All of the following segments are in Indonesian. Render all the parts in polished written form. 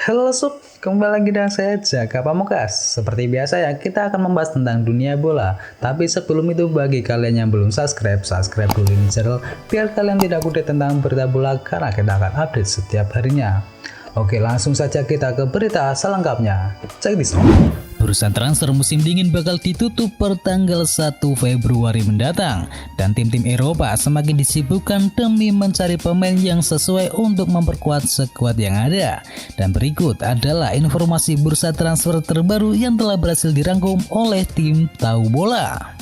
Halo Sob, kembali lagi dengan saya Jaka Pamungkas. Seperti biasa ya, kita akan membahas tentang dunia bola. Tapi sebelum itu, bagi kalian yang belum subscribe dulu ini channel biar kalian tidak update tentang berita bola karena kita akan update setiap harinya. Oke, langsung saja kita ke berita selengkapnya. Check this out. Bursa transfer musim dingin bakal ditutup per tanggal 1 Februari mendatang dan tim-tim Eropa semakin disibukkan demi mencari pemain yang sesuai untuk memperkuat skuad yang ada. Dan berikut adalah informasi bursa transfer terbaru yang telah berhasil dirangkum oleh tim tahu bola.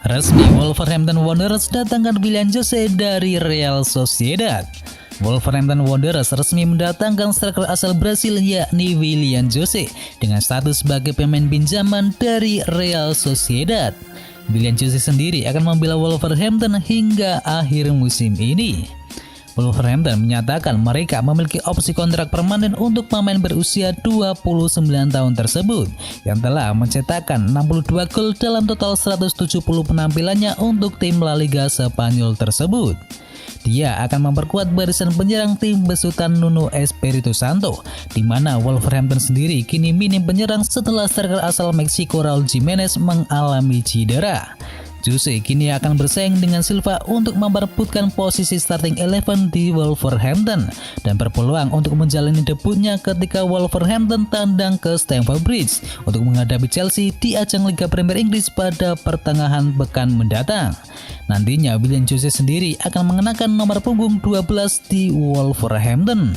Resmi, Wolverhampton Wanderers datangkan Willian Jose dari Real Sociedad. Wolverhampton Wanderers resmi mendatangkan striker asal Brasil yakni Willian Jose dengan status sebagai pemain pinjaman dari Real Sociedad. Willian Jose sendiri akan membela Wolverhampton hingga akhir musim ini. Wolverhampton menyatakan mereka memiliki opsi kontrak permanen untuk pemain berusia 29 tahun tersebut yang telah mencetakkan 62 gol dalam total 170 penampilannya untuk tim La Liga Spanyol tersebut. Dia akan memperkuat barisan penyerang tim besutan Nuno Espirito Santo, di mana Wolverhampton sendiri kini minim penyerang setelah striker asal Meksiko Raul Jimenez mengalami cedera. Jose kini akan bersaing dengan Silva untuk memperebutkan posisi starting 11 di Wolverhampton dan berpeluang untuk menjalani debutnya ketika Wolverhampton tandang ke Stamford Bridge untuk menghadapi Chelsea di ajang Liga Premier Inggris pada pertengahan pekan mendatang. Nantinya Willian Jose sendiri akan mengenakan nomor punggung 12 di Wolverhampton.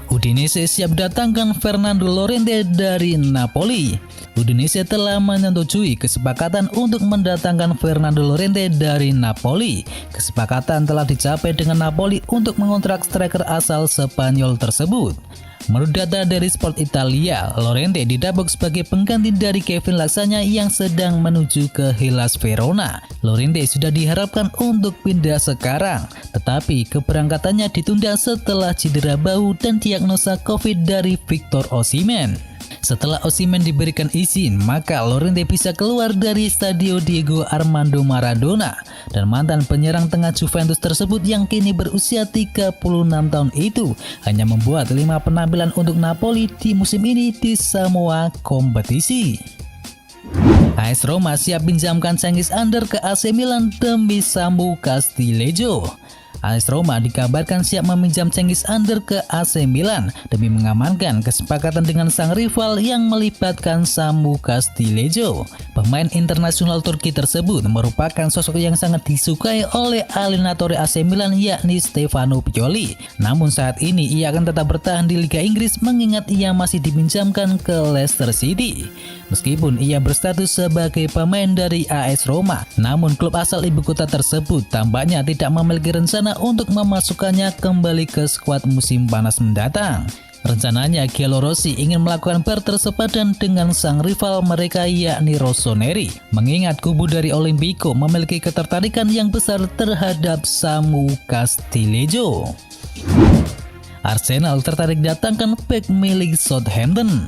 Udinese siap datangkan Fernando Llorente dari Napoli. Udinese telah menyetujui kesepakatan untuk mendatangkan Fernando Llorente dari Napoli. Kesepakatan telah dicapai dengan Napoli untuk mengontrak striker asal Spanyol tersebut. Menurut data dari Sport Italia, Llorente didapuk sebagai pengganti dari Kevin Lasagna yang sedang menuju ke Hellas Verona. Llorente sudah diharapkan untuk pindah sekarang, tetapi keberangkatannya ditunda setelah cedera bahu dan diagnosa COVID dari Victor Osimhen. Setelah Osimhen diberikan izin, maka Llorente bisa keluar dari Stadio Diego Armando Maradona dan mantan penyerang tengah Juventus tersebut yang kini berusia 36 tahun itu hanya membuat 5 penampilan untuk Napoli di musim ini di semua kompetisi. AS Roma siap pinjamkan Cengiz Under ke AC Milan demi Samu Castillejo. AS Roma dikabarkan siap meminjam Cengiz Under ke AC Milan demi mengamankan kesepakatan dengan sang rival yang melibatkan Samu Castillejo. Pemain internasional Turki tersebut merupakan sosok yang sangat disukai oleh allenatore AC Milan yakni Stefano Pioli. Namun saat ini ia akan tetap bertahan di Liga Inggris mengingat ia masih dipinjamkan ke Leicester City. Meskipun ia berstatus sebagai pemain dari AS Roma, namun klub asal ibu kota tersebut tampaknya tidak memiliki rencana untuk memasukkannya kembali ke skuad musim panas mendatang. Rencananya Giallo Rossi ingin melakukan barter sepadan dengan sang rival mereka yakni Rossoneri, mengingat kubu dari Olimpico memiliki ketertarikan yang besar terhadap Samu Castillejo. Arsenal tertarik datangkan bek milik Southampton.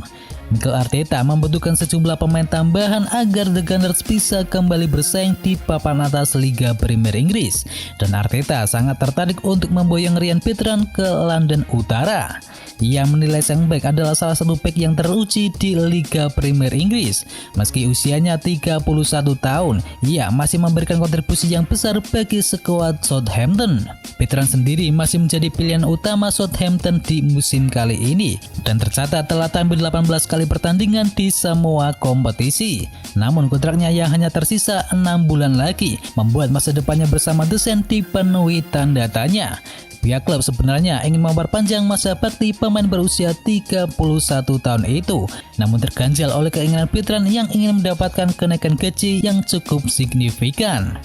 Mikel Arteta membutuhkan sejumlah pemain tambahan agar The Gunners bisa kembali bersaing di papan atas Liga Premier Inggris. Dan Arteta sangat tertarik untuk memboyong Ryan Bertrand ke London Utara. Ia menilai sang bek adalah salah satu bek yang teruji di Liga Premier Inggris. Meski usianya 31 tahun, ia masih memberikan kontribusi yang besar bagi skuad Southampton. Bertrand sendiri masih menjadi pilihan utama Southampton di musim kali ini dan tercatat telah tampil 18 kali pertandingan di semua kompetisi. Namun kontraknya yang hanya tersisa 6 bulan lagi membuat masa depannya bersama The Saints dipenuhi tanda tanya. Pihak klub sebenarnya ingin memperpanjang masa bakti pemain berusia 31 tahun itu, namun terganjal oleh keinginan Bertrand yang ingin mendapatkan kenaikan gaji yang cukup signifikan.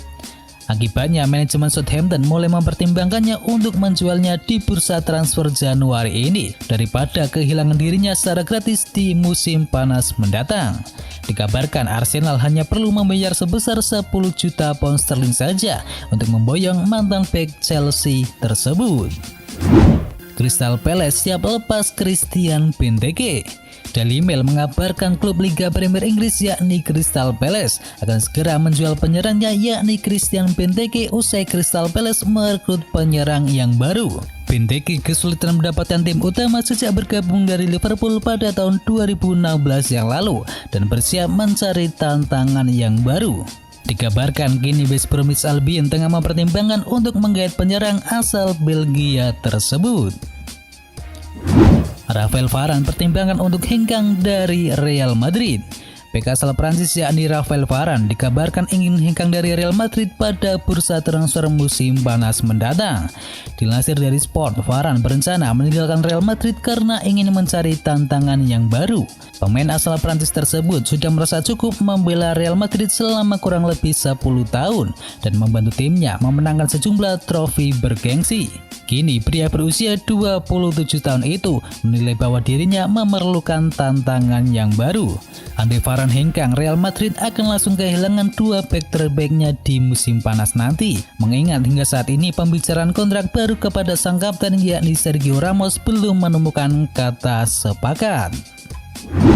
Akibatnya manajemen Southampton mulai mempertimbangkannya untuk menjualnya di bursa transfer Januari ini daripada kehilangan dirinya secara gratis di musim panas mendatang. Dikabarkan Arsenal hanya perlu membayar sebesar 10 juta pound sterling saja untuk memboyong mantan bek Chelsea tersebut. Crystal Palace siap lepas Christian Benteke. Daily Mail mengabarkan klub Liga Premier Inggris yakni Crystal Palace akan segera menjual penyerangnya yakni Christian Benteke usai Crystal Palace merekrut penyerang yang baru. Benteke kesulitan mendapatkan tim utama sejak bergabung dari Liverpool pada tahun 2016 yang lalu dan bersiap mencari tantangan yang baru. Dikabarkan kini West Bromwich Albion tengah mempertimbangkan untuk menggait penyerang asal Belgia tersebut. Rafael Varane pertimbangkan untuk hengkang dari Real Madrid. Bek asal Prancis yakni Rafael Varane dikabarkan ingin hengkang dari Real Madrid pada bursa transfer musim panas mendatang. Dilansir dari Sport, Varane berencana meninggalkan Real Madrid karena ingin mencari tantangan yang baru. Pemain asal Prancis tersebut sudah merasa cukup membela Real Madrid selama kurang lebih 10 tahun dan membantu timnya memenangkan sejumlah trofi bergengsi. Kini pria berusia 27 tahun itu menilai bahwa dirinya memerlukan tantangan yang baru. Andai Varane hengkang, Real Madrid akan langsung kehilangan dua bek terbaiknya di musim panas nanti. Mengingat hingga saat ini pembicaraan kontrak baru kepada sang kapten yakni Sergio Ramos belum menemukan kata sepakat.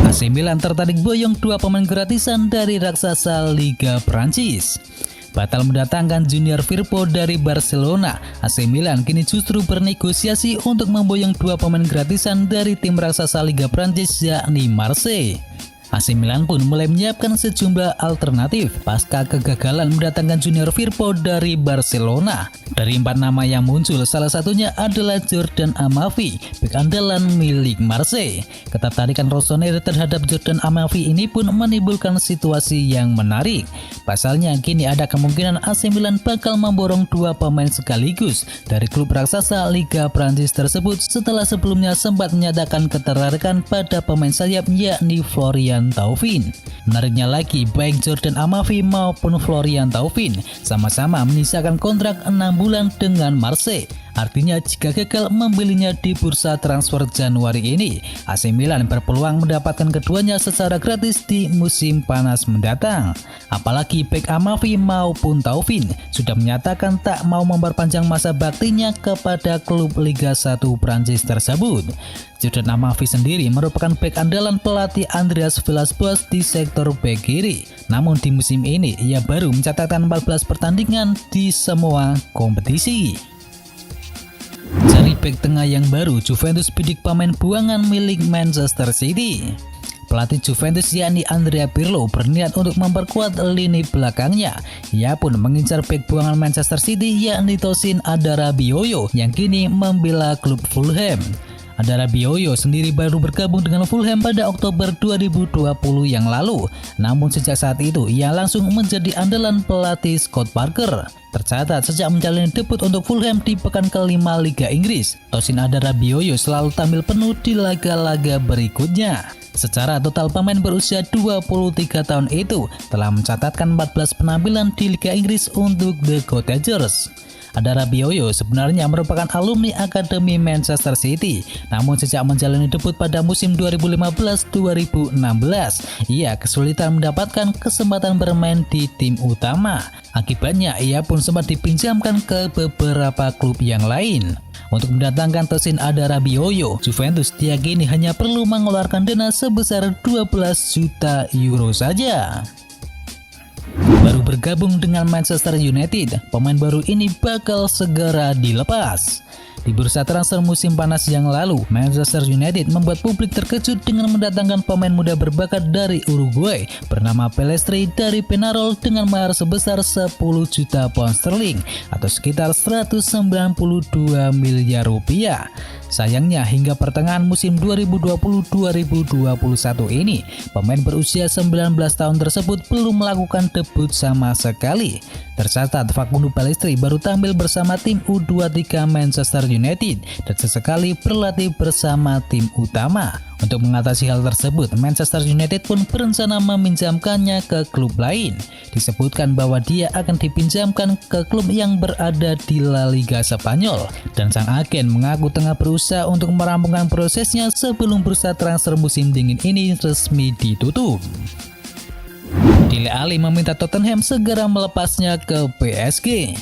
AC Milan tertarik boyong dua pemain gratisan dari raksasa Liga Prancis. Batal mendatangkan Junior Firpo dari Barcelona, AC Milan kini justru bernegosiasi untuk memboyong dua pemain gratisan dari tim raksasa Liga Prancis yakni Marseille. AC Milan pun mulai menyiapkan sejumlah alternatif pasca kegagalan mendatangkan Junior Firpo dari Barcelona. Dari 4 nama yang muncul, salah satunya adalah Jordan Amavi, bek andalan milik Marseille. Ketertarikan Rossoneri terhadap Jordan Amavi ini pun menimbulkan situasi yang menarik. Pasalnya kini ada kemungkinan AC Milan bakal memborong dua pemain sekaligus dari klub raksasa Liga Prancis tersebut setelah sebelumnya sempat menyatakan ketertarikan pada pemain sayap yakni Florian Thauvin. Menariknya lagi, baik Jordan Amavi maupun Florian Thauvin sama-sama menyisakan kontrak 6 bulan dengan Marseille. Artinya jika gagal membelinya di bursa transfer Januari ini, AC Milan berpeluang mendapatkan keduanya secara gratis di musim panas mendatang. Apalagi baik Amavi maupun Thauvin sudah menyatakan tak mau memperpanjang masa baktinya kepada klub Liga 1 Prancis tersebut. Jordan Amavi sendiri merupakan bek andalan pelatih Andreas Villas-Boas di sektor bek kiri. Namun di musim ini ia baru mencatatkan 14 pertandingan di semua kompetisi. Cari bek tengah yang baru, Juventus bidik pemain buangan milik Manchester City. Pelatih Juventus yakni Andrea Pirlo berniat untuk memperkuat lini belakangnya. Ia pun mengincar bek buangan Manchester City yakni Tosin Adarabioyo yang kini membela klub Fulham. Adarabioyo sendiri baru bergabung dengan Fulham pada Oktober 2020 yang lalu. Namun sejak saat itu ia langsung menjadi andalan pelatih Scott Parker. Tercatat sejak menjalani debut untuk Fulham di pekan ke-5 Liga Inggris, Tosin Adarabioyo selalu tampil penuh di laga-laga berikutnya. Secara total pemain berusia 23 tahun itu telah mencatatkan 14 penampilan di Liga Inggris untuk The Cottagers. Adarabioyo sebenarnya merupakan alumni Akademi Manchester City, namun sejak menjalani debut pada musim 2015-2016, ia kesulitan mendapatkan kesempatan bermain di tim utama. Akibatnya, ia pun sempat dipinjamkan ke beberapa klub yang lain. Untuk mendatangkan Tosin Adarabioyo, Juventus diyakini hanya perlu mengeluarkan dana sebesar 12 juta euro saja. Baru bergabung dengan Manchester United, pemain baru ini bakal segera dilepas. Di bursa transfer musim panas yang lalu, Manchester United membuat publik terkejut dengan mendatangkan pemain muda berbakat dari Uruguay bernama Pelestri dari Peñarol dengan mahar sebesar 10 juta pound sterling atau sekitar 192 miliar rupiah. Sayangnya hingga pertengahan musim 2020-2021 ini, pemain berusia 19 tahun tersebut belum melakukan debut sama sekali. Tercatat Facundo Pelestri baru tampil bersama tim U23 Manchester United dan sesekali berlatih bersama tim utama. Untuk mengatasi hal tersebut, Manchester United pun berencana meminjamkannya ke klub lain. Disebutkan bahwa dia akan dipinjamkan ke klub yang berada di La Liga Spanyol. Dan sang agen mengaku tengah berusaha untuk merampungkan prosesnya sebelum bursa transfer musim dingin ini resmi ditutup. Dele Alli meminta Tottenham segera melepasnya ke PSG.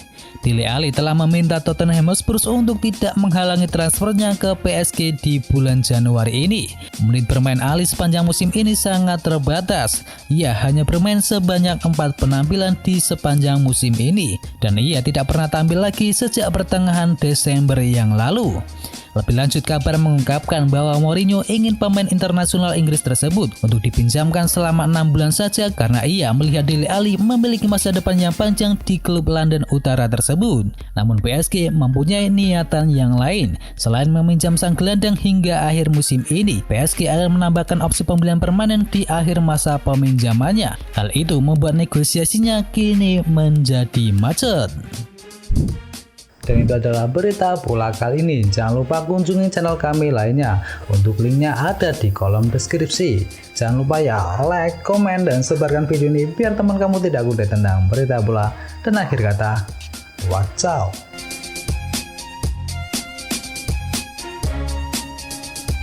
Dele Alli telah meminta Tottenham Hotspur untuk tidak menghalangi transfernya ke PSG di bulan Januari ini. Menit bermain Alli sepanjang musim ini sangat terbatas. Ia hanya bermain sebanyak 4 penampilan di sepanjang musim ini, dan ia tidak pernah tampil lagi sejak pertengahan Desember yang lalu. Lebih lanjut, kabar mengungkapkan bahwa Mourinho ingin pemain internasional Inggris tersebut untuk dipinjamkan selama 6 bulan saja karena ia melihat Dele Alli memiliki masa depan yang panjang di klub London Utara tersebut. Namun PSG mempunyai niatan yang lain. Selain meminjam sang gelandang hingga akhir musim ini, PSG akan menambahkan opsi pembelian permanen di akhir masa peminjamannya. Hal itu membuat negosiasinya kini menjadi macet. Dan itu adalah berita bola kali ini. Jangan lupa kunjungi channel kami lainnya. Untuk linknya ada di kolom deskripsi. Jangan lupa ya like, komen, dan sebarkan video ini biar teman kamu tidak update tentang berita bola. Dan akhir kata, watch out.